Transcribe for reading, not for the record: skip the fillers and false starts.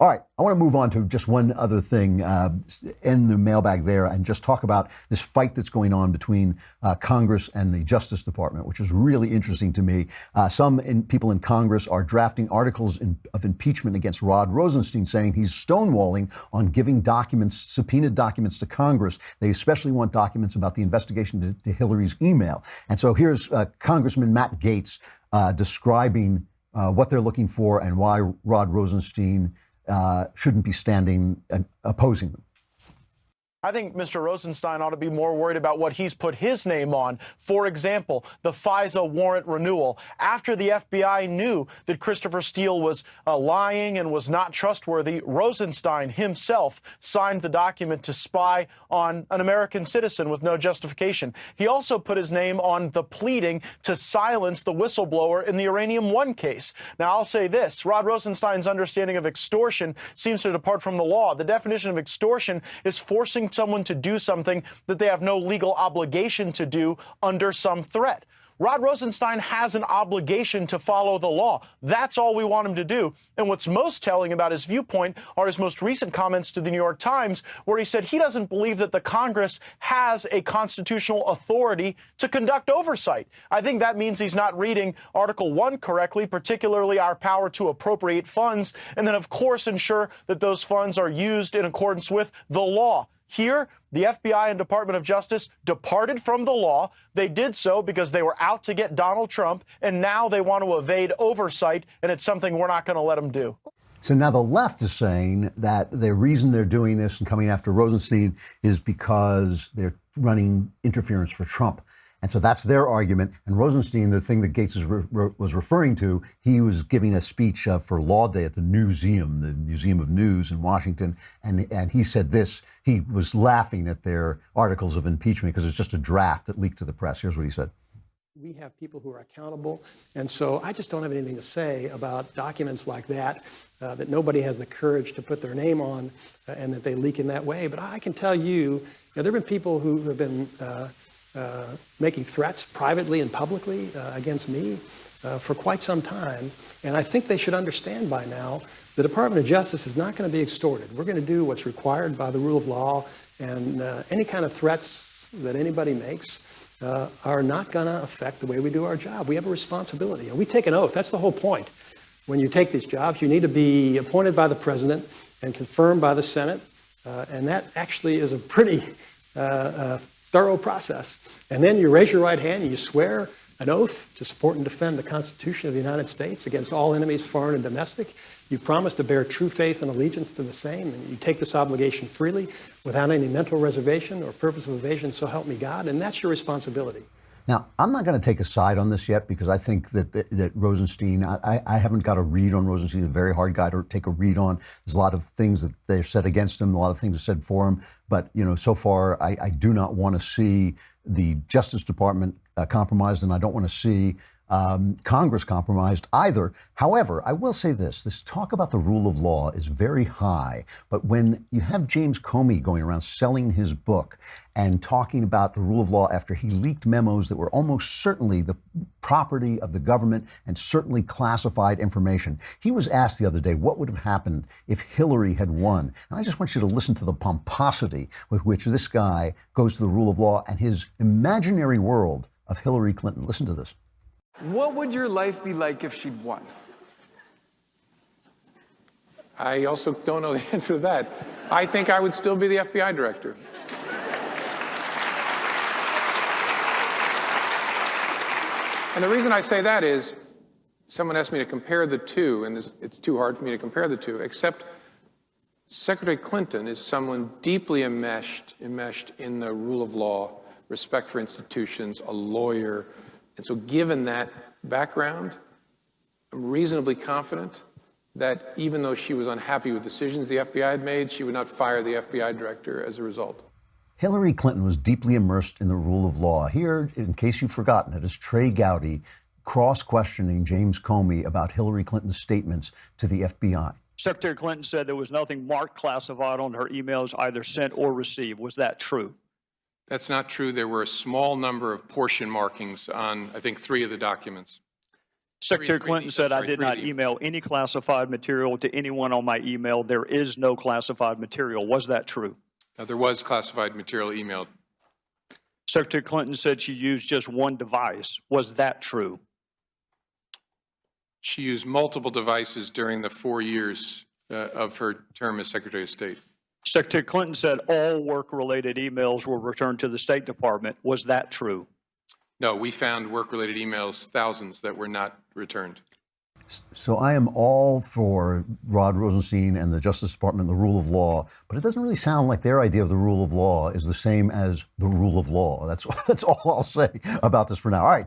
All right, I want to move on to just one other thing in the mailbag there and just talk about this fight that's going on between Congress and the Justice Department, which is really interesting to me. People in Congress are drafting articles of impeachment against Rod Rosenstein, saying he's stonewalling on giving documents, subpoenaed documents to Congress. They especially want documents about the investigation to Hillary's email. And so here's Congressman Matt Gaetz describing what they're looking for and why Rod Rosenstein shouldn't be standing opposing them. I think Mr. Rosenstein ought to be more worried about what he's put his name on. For example, the FISA warrant renewal. After the FBI knew that Christopher Steele was lying and was not trustworthy, Rosenstein himself signed the document to spy on an American citizen with no justification. He also put his name on the pleading to silence the whistleblower in the Uranium One case. Now, I'll say this. Rod Rosenstein's understanding of extortion seems to depart from the law. The definition of extortion is forcing someone to do something that they have no legal obligation to do under some threat. Rod Rosenstein has an obligation to follow the law. That's all we want him to do. And what's most telling about his viewpoint are his most recent comments to the New York Times, where he said he doesn't believe that the Congress has a constitutional authority to conduct oversight. I think that means he's not reading Article 1 correctly, particularly our power to appropriate funds, and then, of course, ensure that those funds are used in accordance with the law. Here, the FBI and Department of Justice departed from the law. They did so because they were out to get Donald Trump, and now they want to evade oversight, and it's something we're not going to let them do. So now the left is saying that the reason they're doing this and coming after Rosenstein is because they're running interference for Trump. And so that's their argument. And Rosenstein, the thing that Gaetz was referring to, he was giving a speech for Law Day at the Newseum, the Museum of News in Washington. And he said this, he was laughing at their articles of impeachment because it's just a draft that leaked to the press. Here's what he said. We have people who are accountable. And so I just don't have anything to say about documents like that, that nobody has the courage to put their name on and that they leak in that way. But I can tell you, there have been people who have been making threats privately and publicly against me for quite some time. And I think they should understand by now the Department of Justice is not going to be extorted. We're going to do what's required by the rule of law, and any kind of threats that anybody makes are not going to affect the way we do our job. We have a responsibility, and we take an oath. That's the whole point. When you take these jobs, you need to be appointed by the president and confirmed by the Senate, and that actually is a pretty thorough process. And then you raise your right hand and you swear an oath to support and defend the Constitution of the United States against all enemies, foreign and domestic. You promise to bear true faith and allegiance to the same, and you take this obligation freely without any mental reservation or purpose of evasion, so help me God, and that's your responsibility. Now, I'm not going to take a side on this yet because I think that Rosenstein, I haven't got a read on Rosenstein. He's a very hard guy to take a read on. There's a lot of things that they've said against him, a lot of things are said for him. But, so far, I do not want to see the Justice Department compromised, and I don't want to see Congress compromised either. However, I will say this talk about the rule of law is very high, but when you have James Comey going around selling his book and talking about the rule of law after he leaked memos that were almost certainly the property of the government and certainly classified information, he was asked the other day what would have happened if Hillary had won. And I just want you to listen to the pomposity with which this guy goes to the rule of law and his imaginary world of Hillary Clinton. Listen to this. What would your life be like if she'd won? I also don't know the answer to that. I think I would still be the FBI director. And the reason I say that is, someone asked me to compare the two, and it's too hard for me to compare the two, except Secretary Clinton is someone deeply enmeshed in the rule of law, respect for institutions, a lawyer. And so given that background, I'm reasonably confident that even though she was unhappy with decisions the FBI had made, she would not fire the FBI director as a result. Hillary Clinton was deeply immersed in the rule of law. Here, in case you've forgotten, it is Trey Gowdy cross-questioning James Comey about Hillary Clinton's statements to the FBI. Secretary Clinton said there was nothing marked classified on her emails, either sent or received. Was that true? That's not true. There were a small number of portion markings on, I think, 3 of the documents. Secretary Clinton said, I did not Three. email any classified material to anyone on my email. There is no classified material. Was that true? There was classified material emailed. Secretary Clinton said she used just one device. Was that true? She used multiple devices during the 4 years of her term as Secretary of State. Secretary Clinton said all work-related emails were returned to the State Department. Was that true? No, we found work-related emails, thousands, that were not returned. So I am all for Rod Rosenstein and the Justice Department, the rule of law, but it doesn't really sound like their idea of the rule of law is the same as the rule of law. That's all I'll say about this for now. All right.